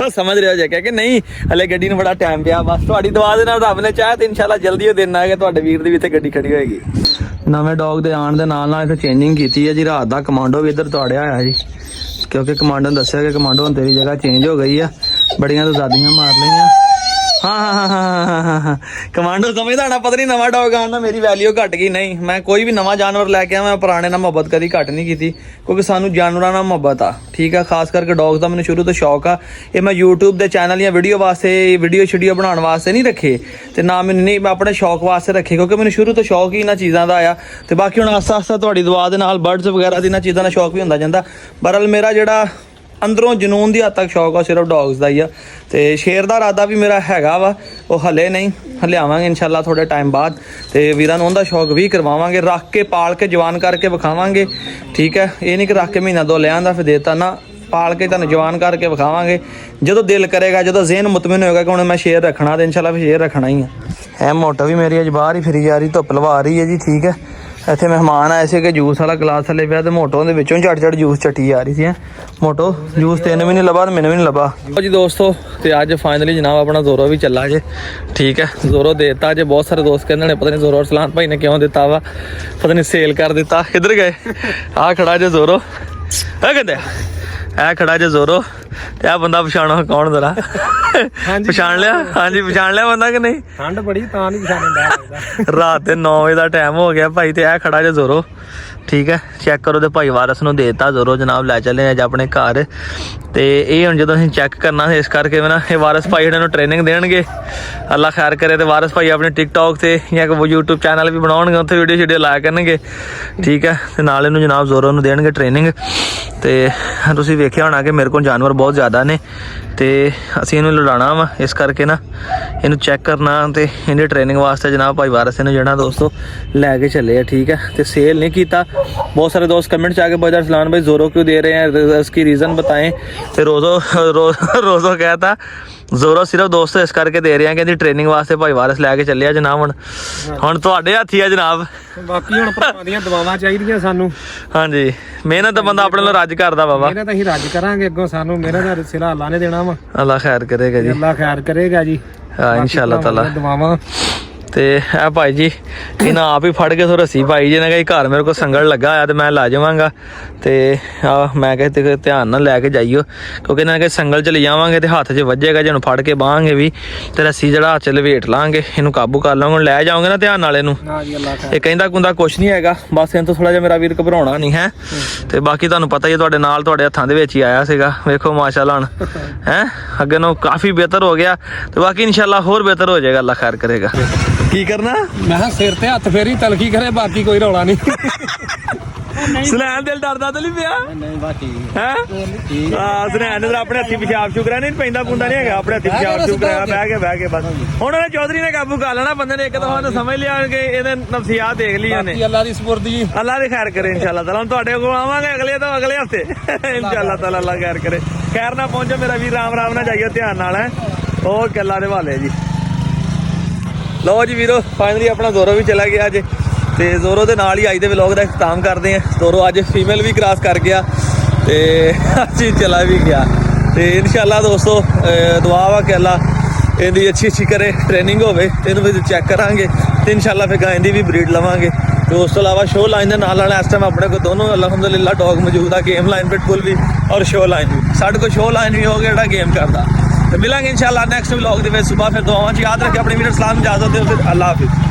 ਸਮਝ ਰਿਹਾ ਜਾ ਕਿ ਨਹੀਂ ਹਲੇ ਗੱਡੀ ਨੂੰ ਬੜਾ ਟਾਈਮ ਪਿਆ ਬਸ ਤੁਹਾਡੀ ਦੁਆ ਦੇ ਨਾਲ ਰੱਬ ਨੇ ਚਾਹਿਆ ਤੇ ਇਨਸ਼ਾਅੱਲਾ ਜਲਦੀ ਉਹ ਦਿਨ ਆਏਗਾ ਤੁਹਾਡੇ ਵੀਰ ਦੀ ਵੀ ਇੱਥੇ ਗੱਡੀ ਖੜੀ ਹੋਏਗੀ ਨਵੇਂ ਡੌਗ ਦੇ ਆਉਣ ਦੇ ਨਾਲ ਇੱਥੇ ਚੇਂਜਿੰਗ ਕੀਤੀ ਹੈ ਜੀ ਰਾਤ ਦਾ ਕਮਾਂਡੋ ਵੀ ਇੱਧਰ ਦੌੜਿਆ ਹੋਇਆ ਜੀ ਕਿਉਂਕਿ ਕਮਾਂਡੋ ਨੇ ਦੱਸਿਆ ਕਿ ਕਮਾਂਡੋ ਹੁਣ ਤੇਰੀ ਜਗ੍ਹਾ ਚੇਂਜ ਹੋ ਗਈ ਆ ਬੜੀਆਂ ਤੋਂ ਜ਼ਾਦੀਆਂ ਮਾਰ ਲਈਆਂ ਹਾਂ ਕਮਾਂਡੋ ਸਮਝਦਾ ਨਾ ਪਤਾ ਨਹੀਂ ਨਵਾਂ ਡੌਗ ਆਉਣ ਨਾਲ ਮੇਰੀ ਵੈਲਿਊ ਘਟ ਗਈ ਨਹੀਂ ਮੈਂ ਕੋਈ ਵੀ ਨਵਾਂ ਜਾਨਵਰ ਲੈ ਕੇ ਆਵਾਂ ਪੁਰਾਣੇ ਨਾਲ ਮੁਹੱਬਤ ਕਦੀ ਘੱਟ ਨਹੀਂ ਕੀਤੀ ਕਿਉਂਕਿ ਸਾਨੂੰ ਜਾਨਵਰਾਂ ਨਾਲ ਮੁਹੱਬਤ ਆ ਠੀਕ ਆ ਖਾਸ ਕਰਕੇ ਡੌਗਸ ਦਾ ਮੈਨੂੰ ਸ਼ੁਰੂ ਤੋਂ ਸ਼ੌਕ ਆ ਇਹ ਮੈਂ YouTube ਦੇ ਚੈਨਲ ਜਾਂ ਵੀਡੀਓ ਵਾਸਤੇ ਵੀਡੀਓ ਸ਼ੀਡੀਓ ਬਣਾਉਣ ਵਾਸਤੇ ਨਹੀਂ ਰੱਖੇ ਤੇ ਨਾ ਮੈਨੂੰ ਨਹੀਂ ਮੈਂ ਆਪਣੇ ਸ਼ੌਕ ਵਾਸਤੇ ਰੱਖੇ ਕਿਉਂਕਿ ਮੈਨੂੰ ਸ਼ੁਰੂ ਤੋਂ ਸ਼ੌਕ ਹੀ ਇਹਨਾਂ ਚੀਜ਼ਾਂ ਦਾ ਆ ਤੇ ਬਾਕੀ ਹੁਣ ਆਸਤਾ ਆਸਤਾ ਤੁਹਾਡੀ ਦੁਆ ਦੇ ਨਾਲ ਬਰਡਸ ਵਗੈਰਾ ਦੀ ਇਹਨਾਂ ਚੀਜ਼ਾਂ ਦਾ ਸ਼ੌਕ ਵੀ ਹੁੰਦਾ ਜਾਂਦਾ ਬਹਰਹਾਲ ਮੇਰਾ ਜਿਹੜਾ ਅੰਦਰੋਂ ਜਨੂਨ ਦੀ ਹੱਦ ਤੱਕ ਸ਼ੌਕ ਆ ਸਿਰਫ ਡੌਗਸ ਦਾ ਹੀ ਆ ਤੇ ਸ਼ੇਰ ਦਾ ਇਰਾਦਾ ਵੀ ਮੇਰਾ ਹੈਗਾ ਵਾ ਉਹ ਹਲੇ ਨਹੀਂ ਹਲਿਆਵਾਂਗੇ ਇਨਸ਼ਾਅੱਲਾ ਥੋੜੇ ਟਾਈਮ ਬਾਅਦ ਤੇ ਵੀਰਾਂ ਨੂੰ ਉਹਦਾ ਸ਼ੌਕ ਵੀ ਕਰਵਾਵਾਂਗੇ ਰੱਖ ਕੇ ਪਾਲ ਕੇ ਜਵਾਨ ਕਰਕੇ ਵਿਖਾਵਾਂਗੇ ਠੀਕ ਹੈ ਇਹ ਨਹੀਂ ਕਿ ਰੱਖ ਕੇ ਮਹੀਨਾ ਦੋ ਲਿਆਂ ਦਾ ਫਿਰ ਦੇਤਾ ਨਾ ਪਾਲ ਕੇ ਤੁਹਾਨੂੰ ਜਵਾਨ ਕਰਕੇ ਵਿਖਾਵਾਂਗੇ ਜਦੋਂ ਦਿਲ ਕਰੇਗਾ, ਜਦੋਂ ਜ਼ਿਹਨ ਮੁਤਮਿਨ ਹੋਏਗਾ ਕਿ ਹੁਣ ਮੈਂ ਸ਼ੇਰ ਰੱਖਣਾ ਤੇ ਇਨਸ਼ਾਅੱਲਾ ਫਿਰ ਸ਼ੇਰ ਰੱਖਣਾ ਹੀ ਹੈ। ਮੋਟੋ ਵੀ ਮੇਰੀ ਅੱਜ ਬਾਹਰ ਹੀ ਫਿਰੀ ਜਾ ਰਹੀ, ਧੁੱਪ ਲਵਾ ਰਹੀ ਹੈ ਜੀ। ਠੀਕ ਹੈ, ਇੱਥੇ ਮਹਿਮਾਨ ਆਏ ਸੀ ਕਿ ਜੂਸ ਵਾਲਾ ਗਲਾਸ ਥੱਲੇ ਪਿਆ ਤੇ ਮੋਟੋ ਦੇ ਵਿੱਚੋਂ ਝੜ ਜੂਸ ਚੱਟੀ ਜਾ ਰਹੀ ਸੀ। ਮੋਟੋ ਜੂਸ ਤੈਨੂੰ ਵੀ ਨਹੀਂ ਲੱਭਾ ਤੇ ਮੈਨੂੰ ਵੀ ਨਹੀਂ ਲੱਭਾ ਜੀ ਦੋਸਤੋ। ਤੇ ਅੱਜ ਫਾਈਨਲੀ ਜਨਾਬ ਆਪਣਾ ਜ਼ੋਰੋ ਵੀ ਚੱਲਾ ਜੇ। ਠੀਕ ਹੈ, ਜ਼ੋਰੋ ਦੇ ਦਿੱਤਾ ਜੇ। ਬਹੁਤ ਸਾਰੇ ਦੋਸਤ ਕਹਿੰਦੇ ਨੇ ਪਤਾ ਨਹੀਂ ਜ਼ੋਰੋ ਅਰਸਲਾਨ ਭਾਈ ਨੇ ਕਿਉਂ ਦਿੱਤਾ ਵਾ, ਪਤਾ ਨਹੀਂ ਸੇਲ ਕਰ ਦਿੱਤਾ। ਕਿੱਧਰ ਗਏ? ਆਹ ਖੜਾ ਜੇ ਜ਼ੋਰੋ, ਇਹ ਕਹਿੰਦੇ ਇਹ ਖੜਾ ਜੇ ਜ਼ੋਰੋ ਤੇ ਆ ਬੰਦਾ ਪਛਾਣੋ ਕੌਣ ਜ਼ਰਾ? ਪਛਾਣ ਲਿਆ? ਹਾਂਜੀ ਪਛਾਣ ਲਿਆ ਬੰਦਾ ਕਿ ਨਹੀਂ? ਠੰਡ ਬੜੀ ਤਾਂ ਨਹੀਂ ਪਛਾਣਨ ਦਾ ਲੱਗਦਾ। ਰਾਤ ਦੇ 9 ਵਜੇ ਦਾ ਟਾਈਮ ਹੋ ਗਿਆ ਭਾਈ ਤੇ ਇਹ ਖੜਾ ਜੇ ਜ਼ੋਰੋ। ਠੀਕ ਹੈ, ਚੈੱਕ ਕਰੋ ਤੇ ਭਾਈ ਵਾਰਸ ਨੂੰ ਦੇ ਦਿੱਤਾ ਜ਼ੋਰੋ ਜਨਾਬ। ਲੈ ਚੱਲੇ ਅੱਜ ਆਪਣੇ ਘਰ ਤੇ ਇਹ ਹੁਣ ਜਦੋਂ ਅਸੀਂ ਚੈੱਕ ਕਰਨਾ ਇਸ ਕਰਕੇ ਨਾ ਇਹ ਵਾਰਸ ਭਾਈ ਇਹਨਾਂ ਨੂੰ ਟ੍ਰੇਨਿੰਗ ਦੇਣਗੇ। ਅੱਲਾ ਖੈਰ ਕਰੇ ਤੇ ਵਾਰਸ ਭਾਈ ਆਪਣੇ ਟਿਕਟੌਕ ਤੇ ਜਾਂ ਕੋਈ YouTube ਚੈਨਲ ਵੀ ਬਣਾਉਣਗੇ, ਉੱਥੇ ਵੀਡੀਓ ਲਾਇਆ ਕਰਨਗੇ। ਠੀਕ ਹੈ, ਤੇ ਨਾਲ ਇਹਨੂੰ ਜਨਾਬ ਜ਼ੋਰੋ ਨੂੰ ਦੇਣਗੇ ਟ੍ਰੇਨਿੰਗ। ਤੇ ਤੁਸੀਂ ਵੇਖਿਆ ਹੋਣਾ ਕਿ ਮੇਰੇ ਕੋਲ ਜਾਨਵਰ ਬਹੁਤ ਜ਼ਿਆਦਾ ਨੇ ਤੇ ਅਸੀਂ ਇਹਨੂੰ ਲੜਾਉਣਾ ਵਾ, ਇਸ ਕਰਕੇ ਨਾ ਇਹਨੂੰ ਚੈੱਕ ਕਰਨਾ ਤੇ ਇਹਦੀ ਟ੍ਰੇਨਿੰਗ ਵਾਸਤੇ ਜਨਾਬ ਭਾਈ ਵਾਰਸ ਇਹਨੂੰ ਜਿਹੜਾ ਦੋਸਤੋ ਲੈ ਕੇ ਚੱਲੇ ਆ। ਠੀਕ ਹੈ, ਤੇ ਸੇਲ नहीं ਕੀਤਾ। बहुत सारे दोस्त कमेंट से आके बोले अरसलान भाई ज़ोरो क्यों दे रहे हैं, इसकी रीज़न बताएं। फिर रोज़ो कहता ज़ोरो सिर्फ दोस्तों इस करके दे रहे हैं कि ट्रेनिंग वास्ते भाई वारस लैके चले आ जनाब। हुण तुहाडे हत्थ ही आ जनाब, ਬਾਕੀ ਹੁਣ ਭਰਾਵਾਂ ਦੀਆਂ ਦੁਆਵਾਂ ਚਾਹੀਦੀਆਂ ਸਾਨੂੰ। ਹਾਂਜੀ, ਮਿਹਨਤ ਤਾਂ ਬੰਦਾ ਆਪਣੇ ਨਾਲ ਰੱਜ ਕਰਦਾ ਬਾਬਾ। ਮਿਹਨਤ ਅਸੀਂ ਰੱਜ ਕਰਾਂਗੇ, ਅੱਗੋਂ ਸਾਨੂੰ ਮਿਹਨਤ ਦਾ ਸਿਲਾ ਅੱਲਾ ਨੇ ਦੇਣਾ ਵਾ। ਅੱਲਾ ਖੈਰ ਕਰੇਗਾ ਜੀ, ਅੱਲਾ ਖੈਰ ਕਰੇਗਾ ਜੀ। ਹਾਂ ਇਨਸ਼ਾਅੱਲਾ ਤਾਲਾ ਦੁਆਵਾਂ। ਤੇ ਇਹ ਭਾਈ ਜੀ ਇਹਨਾਂ ਆਪ ਹੀ ਫੜ ਕੇ ਸੋ ਰੱਸੀ ਪਾਈ ਜੇ ਨਾ ਕਿ ਘਰ ਮੇਰੇ ਕੋਲ ਸੰਗਲ ਲੱਗਾ ਹੋਇਆ ਤੇ ਮੈਂ ਲਾ ਜਾਵਾਂਗਾ। ਤੇ ਆ ਮੈਂ ਕਿਹਾ ਤੇ ਧਿਆਨ ਨਾਲ ਲੈ ਕੇ ਜਾਈਓ, ਕਿਉਂਕਿ ਇਹਨਾਂ ਨੇ ਸੰਗਲ ਚ ਲੈ ਜਾਵਾਂਗੇ ਤੇ ਹੱਥ 'ਚ ਵੱਜੇਗਾ, ਜਿਹਨੂੰ ਫੜ ਕੇ ਬਾਹਾਂਗੇ ਵੀ ਤੇ ਰੱਸੀ ਜਿਹੜਾ ਹੱਥ 'ਚ ਲਵੇਟ ਲਾਂਗੇ, ਇਹਨੂੰ ਕਾਬੂ ਕਰ ਲਾਂਗੇ। ਹੁਣ ਲੈ ਜਾਓਗੇ ਨਾ ਧਿਆਨ ਨਾਲ ਇਹਨੂੰ। ਇਹ ਕਹਿੰਦਾ ਕੁੰਦਾ ਕੁਛ ਨਹੀਂ ਹੈਗਾ, ਬਸ ਇਹਨੂੰ ਤੋਂ ਥੋੜਾ ਜਿਹਾ ਮੇਰਾ ਵੀਰ ਘਬਰਾਉਣਾ ਨਹੀਂ ਹੈ। ਤੇ ਬਾਕੀ ਤੁਹਾਨੂੰ ਪਤਾ ਹੀ ਤੁਹਾਡੇ ਨਾਲ ਤੁਹਾਡੇ ਹੱਥਾਂ ਦੇ ਵਿੱਚ ਹੀ ਆਇਆ ਸੀਗਾ। ਵੇਖੋ ਮਾਸ਼ਾਅੱਲਾ ਹੁਣ ਹੈ ਅੱਗੇ ਨੂੰ ਕਾਫੀ ਬਿਹਤਰ ਹੋ ਗਿਆ ਤੇ ਬਾਕੀ ਇਨਸ਼ਾਅੱਲਾ ਹੋਰ ਬਿਹਤਰ ਹੋ ਜਾਏਗਾ। ਅੱਲਾ ਖੈਰ ਕਰੇਗਾ। ਕੀ ਕਰਨਾ? ਮੈਂ ਕਿਹਾ ਸਿਰ ਤੇ ਹੱਥ ਫੇਰੀ ਤਲਖੀ ਕਰੇ, ਬਾਕੀ ਕੋਈ ਰੌਲਾ ਨਹੀਂ। ਸੁਨੈਣ ਦਿਲ ਡਰਦਾ ਤਾਂ ਨਹੀਂ ਪਿਆ? ਨਹੀਂ ਬਾਕੀ ਹੈ ਹਾਂ, ਸੁਨੈਣ ਨੇ ਆਪਣੇ ਹੱਥੀ ਪਿਸ਼ਾਬ ਸ਼ੁਕਰਾ ਨਹੀਂ ਪੈਂਦਾ ਪੁੰਦਾ ਨਹੀਂ ਹੈਗਾ, ਆਪਣੇ ਹੱਥੀ ਪਿਸ਼ਾਬ ਸ਼ੁਕਰਾ ਬਹਿ ਕੇ ਬਸ। ਹੁਣ ਉਹਨੇ ਚੌਧਰੀ ਨੇ ਕਾਬੂ ਕਰ ਲੈਣਾ ਬੰਦੇ ਨੇ, ਇੱਕ ਦਫਾ ਉਹਨੇ ਸਮਝ ਲਿਆ ਕਿ ਇਹਦੇ ਨਫਸੀਆਤ ਦੇਖ ਲਈ ਉਹਨੇ। ਅੱਲਾ ਦੀ ਸਪੁਰਦੀ, ਅੱਲਾ ਦੀ ਖੈਰ ਕਰੇ ਇਨਸ਼ਾਅੱਲਾ ਤਾਲਾ। ਹੁਣ ਤੁਹਾਡੇ ਕੋਲ ਆਵਾਂਗੇ ਅਗਲੇ ਹਫਤੇ ਇਨਸ਼ਾਅੱਲਾ ਤਾਲਾ। ਅੱਲਾ ਖੈਰ ਕਰੇ, ਖੈਰ ਨਾ ਪਹੁੰਚੋ ਮੇਰਾ ਵੀਰ, ਰਾਮ ਰਾਮ ਨਾਲ ਜਾਈਓ ਧਿਆਨ ਨਾਲ ਹੈ। ਉਹ ਗੱਲਾਂ ਦੇ ਹਵਾਲੇ ਜੀ। ਲਓ ਜੀ ਵੀਰੋ, ਫਾਈਨਲੀ ਆਪਣਾ ਜ਼ੋਰੋ ਵੀ ਚਲਾ ਗਿਆ ਅੱਜ ਤੇ ਜ਼ੋਰੋ ਦੇ ਨਾਲ ਹੀ ਅੱਜ ਦੇ ਵਲੌਗ ਦਾ ਇਖਤਾਮ ਕਰਦੇ ਹਾਂ। ਜ਼ੋਰੋ ਅੱਜ ਫੀਮੇਲ ਵੀ ਕ੍ਰਾਸ ਕਰ ਗਿਆ ਤੇ ਅੱਜ ਚਲਾ ਵੀ ਗਿਆ ਤੇ ਇਨਸ਼ਾਅੱਲਾ ਦੋਸਤੋ ਦੁਆ ਵਾ ਕਿ ਅੱਲਾ ਇਹਦੀ ਅੱਛੀ ਕਰੇ, ਟ੍ਰੇਨਿੰਗ ਹੋਵੇ ਤੇ ਇਹਨੂੰ ਵੀ ਚੈੱਕ ਕਰਾਂਗੇ ਤੇ ਇਨਸ਼ਾਅੱਲਾ ਫਿਰ ਗਾਂ ਦੀ ਵੀ ਬਰੀਡ ਲਵਾਂਗੇ। ਤੇ ਉਸ ਤੋਂ ਇਲਾਵਾ ਸ਼ੋ ਲਾਈਨ ਦੇ ਨਾਲ ਇਸ ਟਾਈਮ ਆਪਣੇ ਕੋਲ ਦੋਨੋਂ ਅਲਹਮਦੁਲਿਲਾ ਡੌਗ ਮੌਜੂਦ ਆ, ਗੇਮ ਲਾਈਨ ਪਿਟਬੁਲ ਵੀ ਔਰ ਸ਼ੋ ਲਾਈਨ ਵੀ। ਸਾਡੇ ਕੋਲ ਸ਼ੋ ਲਾਈਨ ਵੀ ਹੋ ਗਿਆ ਜਿਹੜਾ ਗੇਮ ਕਰਦਾ। ਤੇ ਮਿਲਾਂਗੇ ਇਨਸ਼ਾਅੱਲਾ ਨੈਕਸਟ ਵਲੌਗ ਦੇ ਵਿੱਚ ਸੁਬਾਹ। ਫਿਰ ਦੁਆਵਾਂ 'ਚ ਯਾਦ ਰੱਖਿਓ। ਆਪਣੇ ਵੀਰ ਅਰਸਲਾਨ ਨੂੰ ਇਜਾਜ਼ਤ ਦਿਓ। ਫਿਰ ਅੱਲਾ ਹਾਫਿਜ਼।